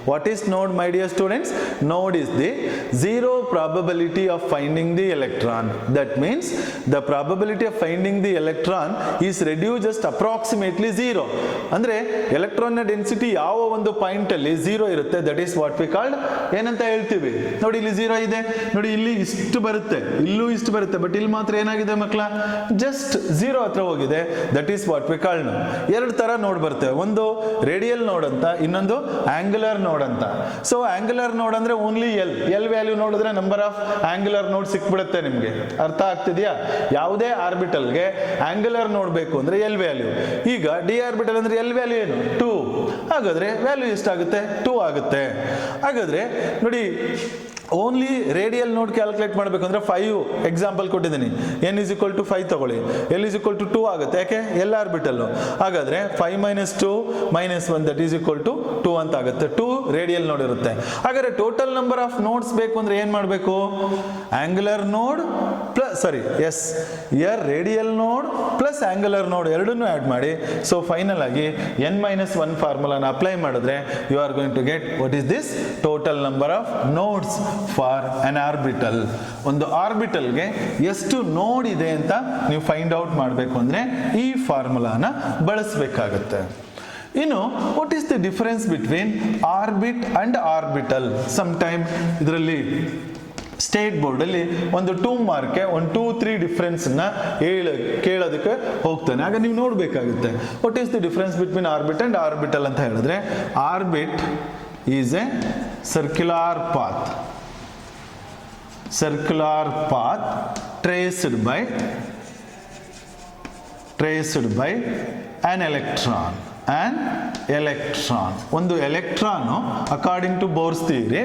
Speaker 1: What is node my dear students? Node is the zero probability of finding the electron. That means the probability of finding the electron is reduced just approximately 0. ಅಂದ್ರೆ electron ನ density ಯಾವ ಒಂದು ಪಾಯಿಂಟ್ ಅಲ್ಲಿ 0 ಇರುತ್ತೆ, that is what we called ಏನಂತ ಹೇಳ್ತೀವಿ. ನೋಡಿ ಇಲ್ಲಿ 0 ಇದೆ, ನೋಡಿ ಇಲ್ಲಿ ಇಷ್ಟು ಬರುತ್ತೆ, ಇಲ್ಲೂ ಇಷ್ಟು ಬರುತ್ತೆ, ಬಟ್ ಇಲ್ಲಿ ಮಾತ್ರ ಏನಾಗಿದೆ ಮಕ್ಕಳ, ಜಸ್ಟ್ 0 ಹತ್ರ ಹೋಗಿದೆ. That is what we called. ಎರಡು ತರ ನೋಡ್ ಬರುತ್ತೆ, ಒಂದು ರೇಡಿಯಲ್ ನೋಡ್ ಅಂತ, ಇನ್ನೊಂದು ಆಂಗುಲರ್ ನೋಡ್ ಅಂತ. ಸೊ ಆಂಗುಲರ್ ನೋಡ್ ಅಂದ್ರೆ ಓನ್ಲಿ ಎಲ್ ವ್ಯಾಲ್ಯೂ ನೋಡಿದ್ರೆ ನಂಬರ್ ಆಫ್ ಆಂಗುಲರ್ ನೋಡ್ ಸಿಕ್ಬಿಡುತ್ತೆ ನಿಮ್ಗೆ. ಅರ್ಥ ಆಗ್ತಿದ್ಯಾ? ಯಾವುದೇ ಆರ್ಬಿಟಲ್ಗೆ ಆಂಗುಲರ್ ನೋಡ್ಬೇಕು ಅಂದ್ರೆ ಎಲ್ ವ್ಯಾಲ್ಯೂ. ಈಗ ಡಿ ಆರ್ಬಿಟಲ್ ಅಂದ್ರೆ ಎಲ್ ವ್ಯಾಲ್ಯೂ ಏನು 2, ಹಾಗಾದ್ರೆ ವ್ಯಾಲ್ಯೂ ಎಷ್ಟಾಗುತ್ತೆ 2 ಆಗುತ್ತೆ. ಆಗುತ್ತೆ. ಹಾಗಾದ್ರೆ ನೋಡಿ, ಓನ್ಲಿ ರೇಡಿಯಲ್ ನೋಡ್ ಕ್ಯಾಲ್ಕುಲೇಟ್ ಮಾಡಬೇಕು ಅಂದ್ರೆ 5 ಎಕ್ಸಾಂಪಲ್ ಕೊಟ್ಟಿದ್ದೀನಿ. n = 5 ತಗೊಳ್ಳಿ, l = 2 ಆಗುತ್ತೆ. ಯಾಕೆ? L orbital. ಹಾಗಾದ್ರೆ 5 - 2 - 1 ದಟ್ ಈಸ್ ಈಕ್ವಲ್ ಟು 2 ಅಂತ ಆಗುತ್ತೆ. 2 ರೇಡಿಯಲ್ ನೋಡ್ ಇರುತ್ತೆ. ಹಾಗಾದ್ರೆ ಟೋಟಲ್ ನಂಬರ್ ಆಫ್ ನೋಡ್ಸ್ ಬೇಕು ಅಂದ್ರೆ ಏನ್ ಮಾಡಬೇಕು? Angular node plus radial node plus angular node ಎರಡನ್ನೂ ಆಡ್ ಮಾಡಿ. ಸೊ ಫೈನಲ್ ಆಗಿ n-1 ಫಾರ್ಮುಲಾನ ಅಪ್ಲೈ ಮಾಡಿದ್ರೆ you are going to get what is this total number of nodes for an orbital. ಒಂದು ಆರ್ಬಿಟಲ್ಗೆ ಎಷ್ಟು ನೋಡ್ ಇದೆ ಅಂತ ನೀವು ಫೈಂಡ್ ಔಟ್ ಮಾಡಬೇಕು ಅಂದ್ರೆ ಈ ಫಾರ್ಮುಲಾನ ಬಳಸಬೇಕಾಗುತ್ತೆ. ಇನ್ನು what is the difference between orbit and orbital? Some time ಇದರಲ್ಲಿ ಸ್ಟೇಟ್ ಬೋರ್ಡ್ ಅಲ್ಲಿ ಒಂದು 2 ಮಾರ್ಕ್ಗೆ 1, 2, 3 ಡಿಫರೆನ್ಸ್ ನ ಕೇಳೋದಕ್ಕೆ ಹೋಗ್ತಾನೆ. ಆಗ ನೀವು ನೋಡ್ಬೇಕಾಗುತ್ತೆ what is the difference between orbit and orbital ಅಂತ ಹೇಳಿದ್ರೆ, orbit is a circular path traced by an electron. ಒಂದು electron according to Bohr's theory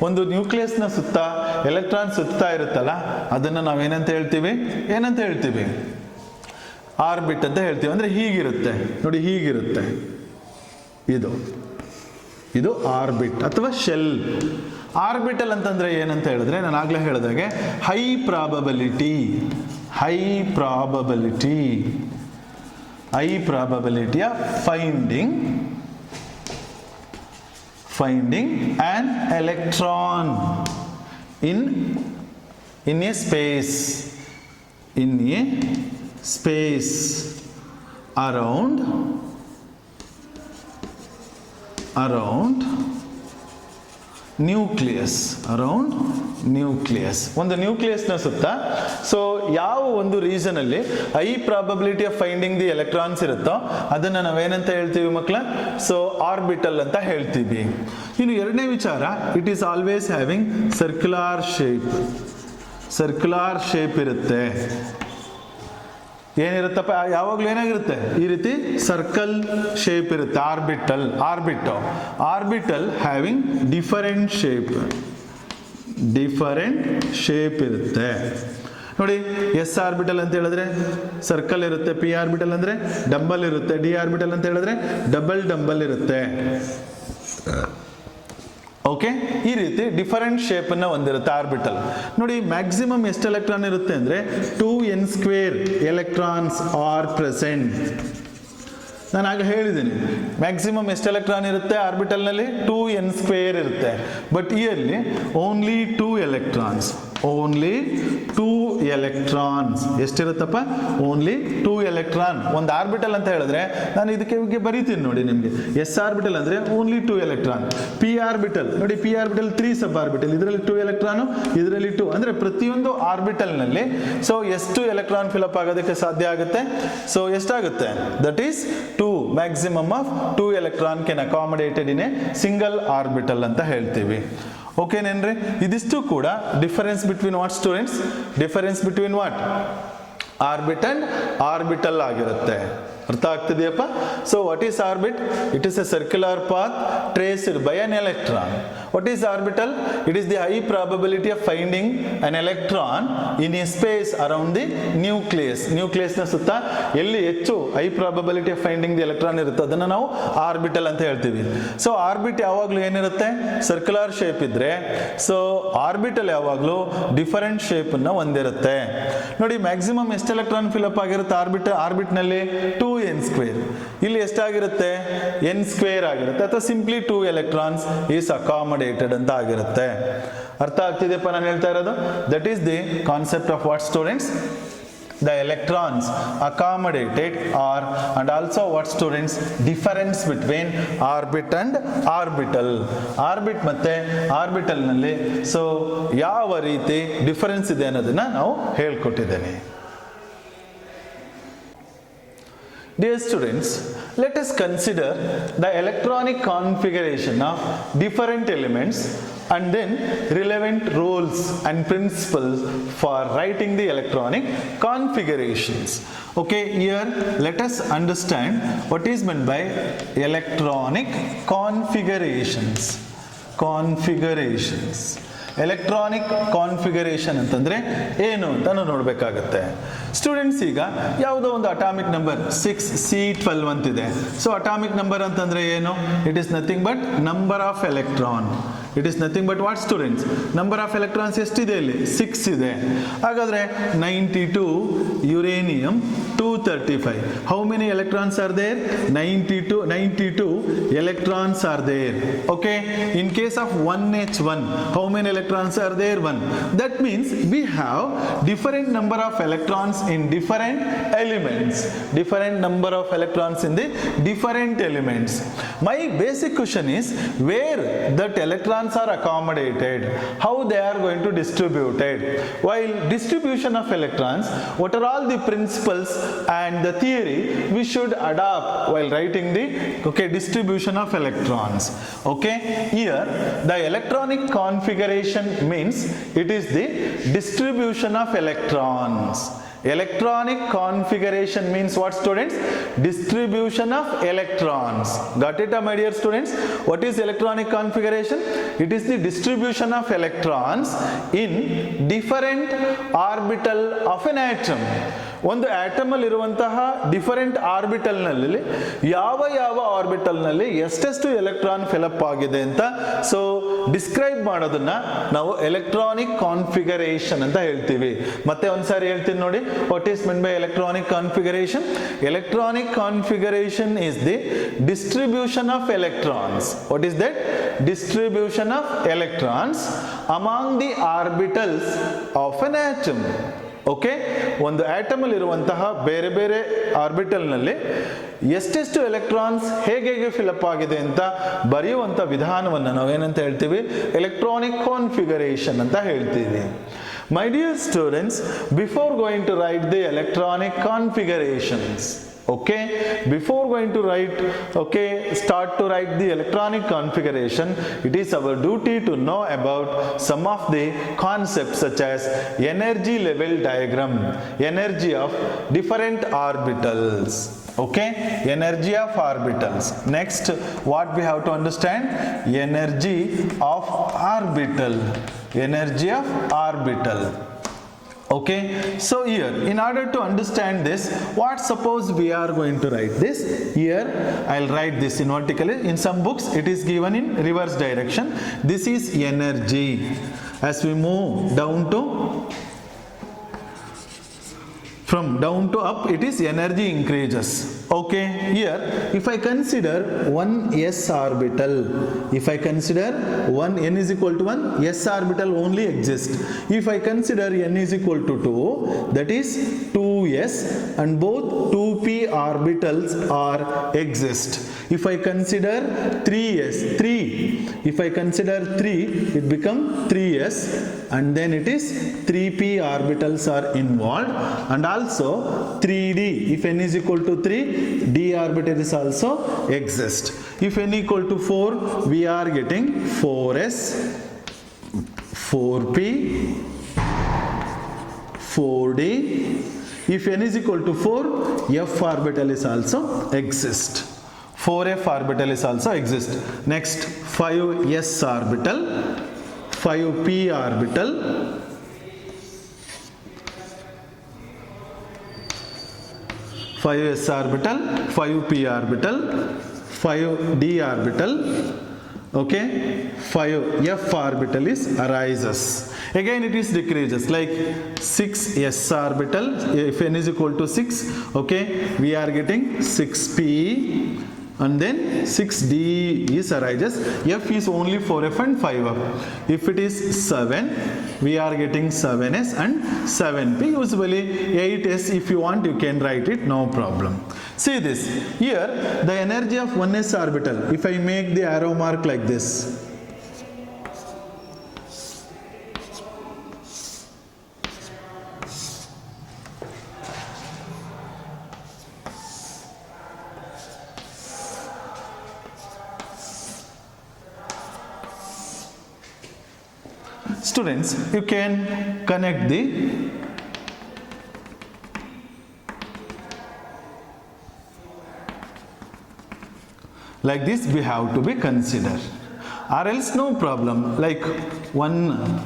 Speaker 1: ಒಂದು ನ್ಯೂಕ್ಲಿಯಸ್ ನ ಸುತ್ತ ಎಲೆಕ್ಟ್ರಾನ್ ಸುತ್ತಾ ಇರುತ್ತಲ್ಲ, ಅದನ್ನ ನಾವೇನಂತ ಹೇಳ್ತೀವಿ? ಆರ್ಬಿಟ್ ಅಂತ ಹೇಳ್ತೀವಿ. ಅಂದ್ರೆ ಹೀಗಿರುತ್ತೆ ನೋಡಿ, ಹೀಗಿರುತ್ತೆ. ಇದು ಆರ್ಬಿಟ್ ಅಥವಾ ಶೆಲ್. ಆರ್ಬಿಟಲ್ ಅಂತಂದ್ರೆ ಏನಂತ ಹೇಳಿದ್ರೆ, ನಾನು ಆಗ್ಲೇ ಹೇಳಿದಾಗೆ high probability of finding an electron in a space around nucleus. ಒಂದು ನ್ಯೂಕ್ಲಿಯಸ್ ನ ಸುತ್ತ. ಸೊ ಯಾವ ಒಂದು ರೀಸನ್ ಅಲ್ಲಿ high probability of finding the electrons ಇರುತ್ತೋ ಅದನ್ನ ನಾವೇನಂತ ಹೇಳ್ತೀವಿ ಮಕ್ಕಳ? ಸೊ ಆರ್ಬಿಟಲ್ ಅಂತ ಹೇಳ್ತೀವಿ. ಇನ್ನು ಎರಡನೇ ವಿಚಾರ, it is always having circular shape ಇರುತ್ತೆ. ಏನಿರುತ್ತಪ್ಪ? ಯಾವಾಗಲೂ ಏನಾಗಿರುತ್ತೆ? ಈ ರೀತಿ ಸರ್ಕಲ್ ಶೇಪ್ ಇರುತ್ತೆ. ಆರ್ಬಿಟಲ್ ಹ್ಯಾವಿಂಗ್ ಡಿಫರೆಂಟ್ ಶೇಪ್ ಇರುತ್ತೆ. ನೋಡಿ, ಎಸ್ ಆರ್ಬಿಟಲ್ ಅಂತ ಹೇಳಿದ್ರೆ ಸರ್ಕಲ್ ಇರುತ್ತೆ, ಪಿ ಆರ್ಬಿಟಲ್ ಅಂದ್ರೆ ಡಂಬಲ್ ಇರುತ್ತೆ, ಡಿ ಆರ್ಬಿಟಲ್ ಅಂತ ಹೇಳಿದ್ರೆ ಡಬಲ್ ಇರುತ್ತೆ. ಓಕೆ, ಈ ರೀತಿ ಡಿಫರೆಂಟ್ ಶೇಪ್ ಅನ್ನ ಹೊಂದಿರುತ್ತೆ ಆರ್ಬಿಟಲ್. ನೋಡಿ, ಮ್ಯಾಕ್ಸಿಮಮ್ ಎಷ್ಟು ಎಲೆಕ್ಟ್ರಾನ್ ಇರುತ್ತೆ ಅಂದ್ರೆ 2n² ಎಲೆಕ್ಟ್ರಾನ್ಸ್ ಆರ್ ಪ್ರೆಸೆಂಟ್. ನಾನು ಆಗ ಹೇಳಿದ್ದೀನಿ ಮ್ಯಾಕ್ಸಿಮಮ್ ಎಷ್ಟು ಎಲೆಕ್ಟ್ರಾನ್ ಇರುತ್ತೆ ಆರ್ಬಿಟಲ್ ನಲ್ಲಿ? 2n² ಇರುತ್ತೆ. ಬಟ್ ಇಯರ್ಲಿ ಓನ್ಲಿ 2 ಎಲೆಕ್ಟ್ರಾನ್ಸ್ ಎಷ್ಟಿರುತ್ತಪ್ಪ? Only 2 electron. ಒಂದು ಆರ್ಬಿಟಲ್ ಅಂತ ಹೇಳಿದ್ರೆ ನಾನು ಇದಕ್ಕೆ ಬರೀತೀನಿ ನೋಡಿ ನಿಮಗೆ. ಎಸ್ ಆರ್ಬಿಟಲ್ ಅಂದ್ರೆ ಓನ್ಲಿ 2 ಎಲೆಕ್ಟ್ರಾನ್. ಪಿ ಆರ್ಬಿಟಲ್ ನೋಡಿ, ಪಿ ಆರ್ಬಿಟಲ್ 3 ಸಬ್ ಆರ್ಬಿಟಲ್, ಇದರಲ್ಲಿ 2 ಎಲೆಕ್ಟ್ರಾನ್, ಇದರಲ್ಲಿ 2. ಅಂದ್ರೆ ಪ್ರತಿಯೊಂದು ಆರ್ಬಿಟಲ್ ನಲ್ಲಿ ಸೊ ಎಷ್ಟು ಎಲೆಕ್ಟ್ರಾನ್ ಫಿಲಪ್ ಆಗೋದಕ್ಕೆ ಸಾಧ್ಯ ಆಗುತ್ತೆ? ಸೊ ಎಷ್ಟಾಗುತ್ತೆ? That is 2. Maximum of 2 electron can accommodated in a single orbital ಅಂತ ಹೇಳ್ತೀವಿ. ಓಕೆನೇನ್ರಿ? ಇದಿಷ್ಟು ಕೂಡ difference between what students? Difference between what? Orbit and orbital ಆಗಿರುತ್ತೆ. ಅರ್ಥ ಆಗ್ತಿದೆಯಪ್ಪ? So what is orbit? It is a circular path traced by an electron. What is orbital? It is the high probability of finding an electron in a space around the nucleus ನ ಸುತ್ತ ಎಲ್ಲಿ ಹೆಚ್ಚು high probability of finding the electron ಇರುತ್ತೆ ಅದನ್ನ ನಾವು orbital ಅಂತ ಹೇಳ್ತೀವಿ. So orbit ಯಾವಾಗಲೂ ಏನಿರುತ್ತೆ? ಸರ್ಕ್ಯುಲರ್ ಶೇಪ್ ಇದ್ರೆ, ಸೊ ಆರ್ಬಿಟಲ್ ಯಾವಾಗಲೂ ಡಿಫರೆಂಟ್ ಶೇಪ್ ಅನ್ನ ಹೊಂದಿರುತ್ತೆ. ನೋಡಿ, ಮ್ಯಾಕ್ಸಿಮಮ್ ಎಷ್ಟು ಎಲೆಕ್ಟ್ರಾನ್ ಫಿಲಪ್ ಆಗಿರುತ್ತೆ ಆರ್ಬಿಟ್ ನಲ್ಲಿ? 2n². ಇಲ್ಲಿ ಎಷ್ಟಾಗಿರುತ್ತೆ? n² ಆಗಿರುತ್ತೆ, ಅಥವಾ ಸಿಂಪ್ಲಿ 2 ಎಲೆಕ್ಟ್ರಾನ್ಸ್ ಈಸ್ ಅಕಾಮಡೇಟೆಡ್ ಅಂತ ಆಗಿರುತ್ತೆ. ಅರ್ಥ ಆಗ್ತಿದೆಯಪ್ಪ ನಾನು ಹೇಳ್ತಾ ಇರೋದು? That is the concept of what students? The electrons accommodated are, and also what students? Difference between orbit and orbital. Orbit ಮತ್ತೆ ಆರ್ಬಿಟಲ್ ನಲ್ಲಿ ಸೊ ಯಾವ ರೀತಿ ಡಿಫರೆನ್ಸ್ ಇದೆ ಅನ್ನೋದನ್ನ ನಾವು ಹೇಳ್ಕೊಟ್ಟಿದ್ದೇನೆ. Dear students, let us consider the electronic configuration of different elements and then relevant rules and principles for writing the electronic configurations. Okay, here let us understand what is meant by electronic configurations. Configurations. Electronic configuration ಅಂತಂದರೆ ಏನು ಅಂತ ನಾವು ನೋಡಬೇಕಾಗತ್ತೆ. Students, ಈಗ ಯಾವುದೋ ಒಂದು atomic number 6C12 ಅಂತಿದೆ. So atomic number ಅಂತಂದರೆ ಏನು? It is nothing but number of electron. It is nothing but what students? Number of electrons ಎಷ್ಟಿದೆ ಇಲ್ಲಿ? 6 ಇದೆ. ಹಾಗಾದರೆ 92 uranium 235. How many electrons are there? 92 electrons are there. Okay, in case of 1H1, how many electrons are there? 1. That means we have different number of electrons in different elements. Different number of electrons in the different elements. My basic question is, where that electrons are accommodated, how they are going to distributed. While distribution of electrons, what are all the principles and the theory we should adopt while writing the distribution of electrons. Okay, here the electronic configuration means it is the distribution of electrons. Electronic configuration means what, students? Distribution of electrons. Got it, my dear students? What is electronic configuration? It is the distribution of electrons in different orbital of an atom. ಒಂದು atom ಅಲ್ಲಿ ಇರುವಂತಹ different orbital ನಲ್ಲಿ ಯಾವ orbital ಎಷ್ಟೆಷ್ಟು electron fill up ಆಗಿದೆ ಅಂತ so describe ಮಾಡೋದನ್ನ ನಾವು ಎಲೆಕ್ಟ್ರಾನಿಕ್ ಕಾನ್ಫಿಗರೇಷನ್ ಅಂತ ಹೇಳ್ತೀವಿ. ಮತ್ತೆ ಒಂದ್ಸಾರಿ ಹೇಳ್ತೀನಿ ನೋಡಿ, what is mean by electronic configuration? Electronic configuration is the distribution of electrons. What is that? Distribution of electrons among the orbitals of N atom. Okay, ಒಂದು ಆಟಮ್ ಅಲ್ಲಿ ಇರುವಂತಹ ಬೇರೆ ಬೇರೆ ಆರ್ಬಿಟಲ್ ನಲ್ಲಿ ಎಷ್ಟೆಷ್ಟು ಎಲೆಕ್ಟ್ರಾನ್ಸ್ ಹೇಗೆ ಫಿಲಪ್ ಆಗಿದೆ ಅಂತ ಬರೆಯುವಂತ ವಿಧಾನವನ್ನು ನಾವು ಏನಂತ ಹೇಳ್ತೀವಿ? ಎಲೆಕ್ಟ್ರಾನಿಕ್ ಕಾನ್ಫಿಗರೇಷನ್ ಅಂತ ಹೇಳ್ತೀವಿ. My dear students, before going to write the electronic configurations, okay, before going to write, start to write the electronic configuration, it is our duty to know about some of the concepts such as energy level diagram, energy of different orbitals. Okay, energy of orbitals. Next, what we have to understand? Energy of orbital. Energy of orbital. Okay, so here in order to understand this, what suppose we are going to write this? Here I'll write this in vertically. In some books it is given in reverse direction. This is energy. As we move down to from down to up, it is energy increases. Okay, here if I consider one s orbital, if I consider one n is equal to 1, s orbital only exists. If I consider n is equal to 2, that is 2s, and both 2p orbitals are exist. If I consider 3s, 3, if I consider 3, it become 3s, and then it is 3p orbitals are involved, and also 3d, if n is equal to 3, d orbital is also exist. If n equal to 4, we are getting 4s, 4p, 4d. If n is equal to 4, f orbital is also exist. 4f orbital is also exist. Next, 5s orbital, 5p orbital, 5s orbital, 5p orbital, 5d orbital, okay, 5f orbital is arises. Again it is decreases, like 6s orbital, if n is equal to 6, okay, we are getting 6p, and then 6d is arises. F is only 4f and 5f. If it is 7, we are getting 7s and 7p. Usually 8s, if you want you can write it, no problem. See this, here the energy of 1s orbital, if I make the arrow mark like this, students, you can connect the like this, we have to be considered. or else no problem, like one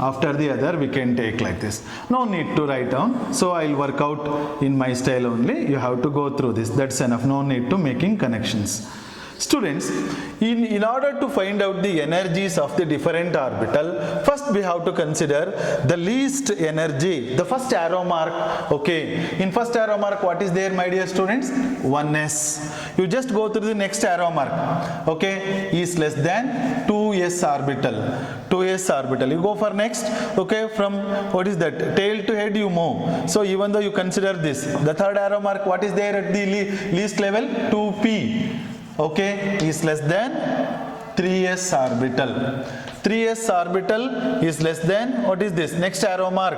Speaker 1: after the other we can take like this. No need to write down, so I'll work out in my style only. You have to go through this, that's enough. No need to making connections. Students, in order to find out the energies of the different orbital, first we have to consider the least energy, the first arrow mark. Okay, in first arrow mark what is there, my dear students? 1s. You just go through the next arrow mark. Okay, is less than 2s orbital. 2s orbital. You go for next. Okay, from what is that? Tail to head you move. So even though you consider this, the third arrow mark, what is there at the least level? 2p. Okay, is less than 3s orbital. 3s orbital is less than, what is this? Next arrow mark.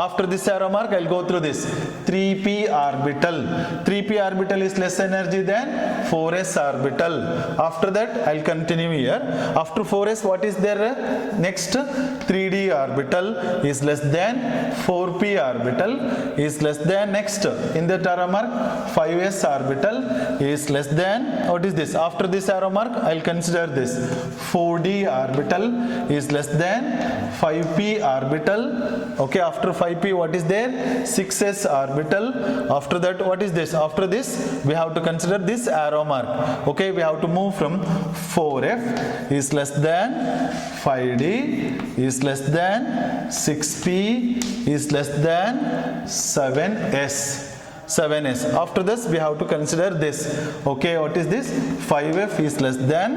Speaker 1: After this arrow mark, I'll go through this. 3p orbital. 3p orbital is less energy than 4s orbital. After that, I'll continue here. After 4s, what is there? Next, 3d orbital is less than 4p orbital is less than, next in that arrow mark, 5s orbital is less than, what is this? After this arrow mark, I'll consider this. 4d orbital is less than 5p orbital. Okay, after 5p what is there? 6s orbital. After that what is this? After this we have to consider this arrow mark. Okay, we have to move from 4f is less than 5d is less than 6p is less than 7s. 7s. After this we have to consider this. Okay, what is this? 5f is less than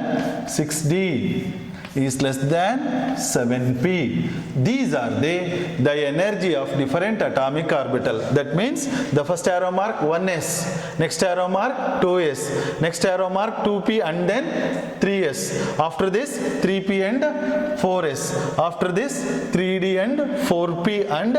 Speaker 1: 6d is less than 7p. These are the energy of different atomic orbital. That means the first arrow mark 1s, next arrow mark 2s, next arrow mark 2p and then 3s. After this 3p and 4s. After this 3d and 4p and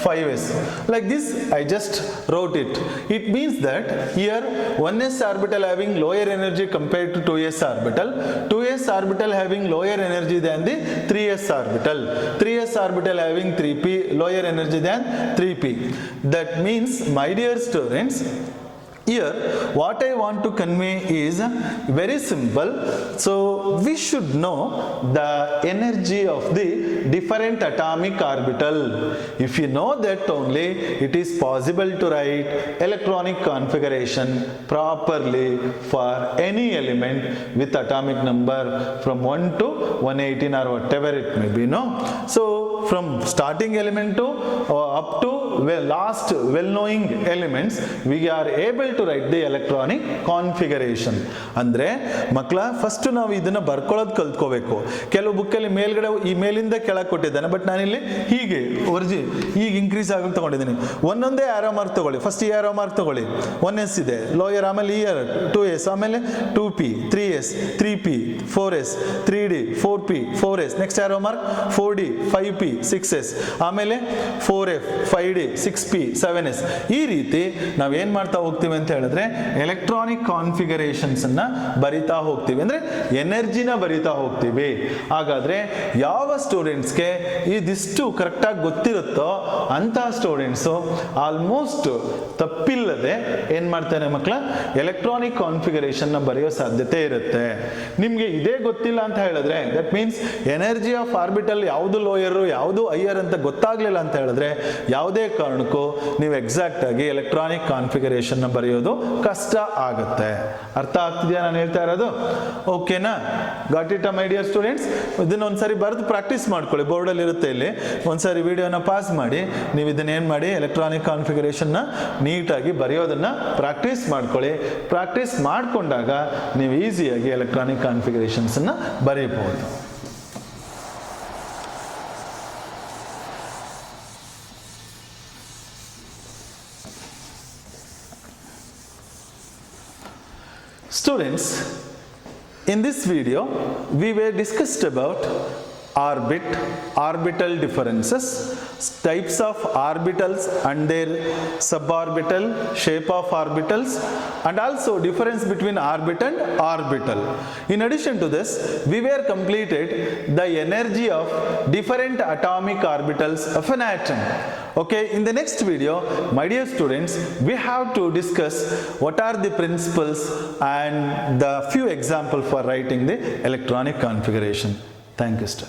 Speaker 1: 5s. Like this I just wrote it. It means that here 1s orbital having lower energy compared to 2s orbital, 2s orbital having lower energy than the 3s orbital, 3s orbital having 3p lower energy than 3p. That means, my dear students, here what I want to convey is very simple. So we should know the energy of the different atomic orbital. If you know that only, it is possible to write electronic configuration properly for any element with atomic number from 1 to 118 or whatever it may be. No? So from starting element to up to last well-knowing elements, we are able to write the electronic configuration. ಅಂದ್ರೆ ಮಕ್ಕಳ first ನಾವು ಇದನ್ನ ಬರ್ಕೊಳ್ಳೋದು ಕಲ್ತ್ಕೋಬೇಕು. ಕೆಲವು ಬುಕ್ಕಲ್ಲಿ ಮೇಲ್ಗಡೆ ಈ ಮೇಲಿಂದ ಕೆಳಗೆ ಕೊಟ್ಟಿದ್ದಾನೆ, ಬಟ್ ನಾನಿಲ್ಲಿ ಹೀಗೆ ಈಗ ಇನ್ಕ್ರೀಸ್ ಆಗೋಕೆ ತಗೊಂಡಿದ್ದೀನಿ. ಒಂದೊಂದೇ ಆರೋ ಮಾರ್ಕ್ ತಗೊಳ್ಳಿ. ಫಸ್ಟ್ ಈ ಆರೋ ಮಾರ್ಕ್ ತಗೊಳ್ಳಿ, 1s ಇದೆ ಲೋಯರ್, ಆಮೇಲೆ ಈ 2s, ಆಮೇಲೆ 2p, 3s, 3p, 4s, 3d, 4p, 4s, next arrow mark 4d, 5p, 6s, ಆಮೇಲೆ 4f, 5d, 6p, 7s. ಈ ರೀತಿ ನಾವು ಏನು ಮಾಡ್ತಾ ಹೋಗ್ತೀವಿ ಅಂತ ಹೇಳಿದ್ರೆ ಎಲೆಕ್ಟ್ರಾನಿಕ್ ಕಾನ್ಫಿಗರೇಷನ್ಸ್ ಅನ್ನ ಬರಿತಾ ಹೋಗ್ತೀವಿ, ಅಂದ್ರೆ ಎನರ್ಜಿನ ಬರಿತಾ ಹೋಗ್ತೀವಿ. ಹಾಗಾದ್ರೆ ಯಾವ ಸ್ಟೂಡೆಂಟ್ಸ್ಗೆ ಇದಿಷ್ಟು ಕರೆಕ್ಟಾಗಿ ಗೊತ್ತಿರುತ್ತೋ ಅಂತಹ ಸ್ಟೂಡೆಂಟ್ಸು ಆಲ್ಮೋಸ್ಟ್ ತಪ್ಪಿಲ್ಲದೆ ಏನ್ ಮಾಡ್ತಾರೆ ಮಕ್ಕಳ, ಎಲೆಕ್ಟ್ರಾನಿಕ್ ಕಾನ್ಫಿಗರೇಷನ್ ನ ಬರೆಯೋ ಸಾಧ್ಯತೆ ಇರುತ್ತೆ. ನಿಮ್ಗೆ ಇದೇ ಗೊತ್ತಿಲ್ಲ ಅಂತ ಹೇಳಿದ್ರೆ, that means energy of orbital ಯಾವುದು ಲೋಯರ್ ಯಾವುದು ಹೈಯರ್ ಅಂತ ಗೊತ್ತಾಗ್ಲಿಲ್ಲ ಅಂತ ಹೇಳಿದ್ರೆ ಯಾವುದೇ ಕಾರಣಕ್ಕೂ ನೀವು ಎಕ್ಸಾಕ್ಟ್ ಆಗಿ ಎಲೆಕ್ಟ್ರಾನಿಕ್ ಕಾನ್ಫಿಗರೇಷನ್ ನ ಬರೆಯೋದು ಕಷ್ಟ ಆಗುತ್ತೆ. ಅರ್ಥ ಆಗ್ತಿದೆಯಾ ನಾನು ಹೇಳ್ತಾ ಇರೋದು? ಓಕೆನಾ? Got it my dear students? ಇದನ್ನ ಒಂದ್ಸರಿ ಬರೆದು ಪ್ರಾಕ್ಟೀಸ್ ಮಾಡ್ಕೊಳ್ಳಿ, ಬೋರ್ಡಲ್ಲಿ ಇರುತ್ತೆ ಇಲ್ಲಿ. ಒಂದ್ಸರಿ ವಿಡಿಯೋನ ಪಾಸ್ ಮಾಡಿ ನೀವು ಇದನ್ನ ಏನ್ ಮಾಡಿ, ಎಲೆಕ್ಟ್ರಾನಿಕ್ ಕಾನ್ಫಿಗರೇಷನ್ ನ ನೀಟಾಗಿ ಬರೆಯೋದನ್ನ ಪ್ರಾಕ್ಟೀಸ್ ಮಾಡ್ಕೊಳ್ಳಿ. ಪ್ರಾಕ್ಟೀಸ್ ಮಾಡ್ಕೊಂಡಾಗ ನೀವು ಈಸಿಯಾಗಿ ಎಲೆಕ್ಟ್ರಾನಿಕ್ ಕಾನ್ಫಿಗರೇಷನ್ಸ್ ಅನ್ನ ಬರೀಬಹುದು. Students, in this video we were discussed about orbital differences, types of orbitals and their suborbital, shape of orbitals, and also difference between orbit and orbital. In addition to this, we were completed the energy of different atomic orbitals of an atom. Okay, in the next video, my dear students, we have to discuss what are the principles and the few examples for writing the electronic configuration. Thank you star.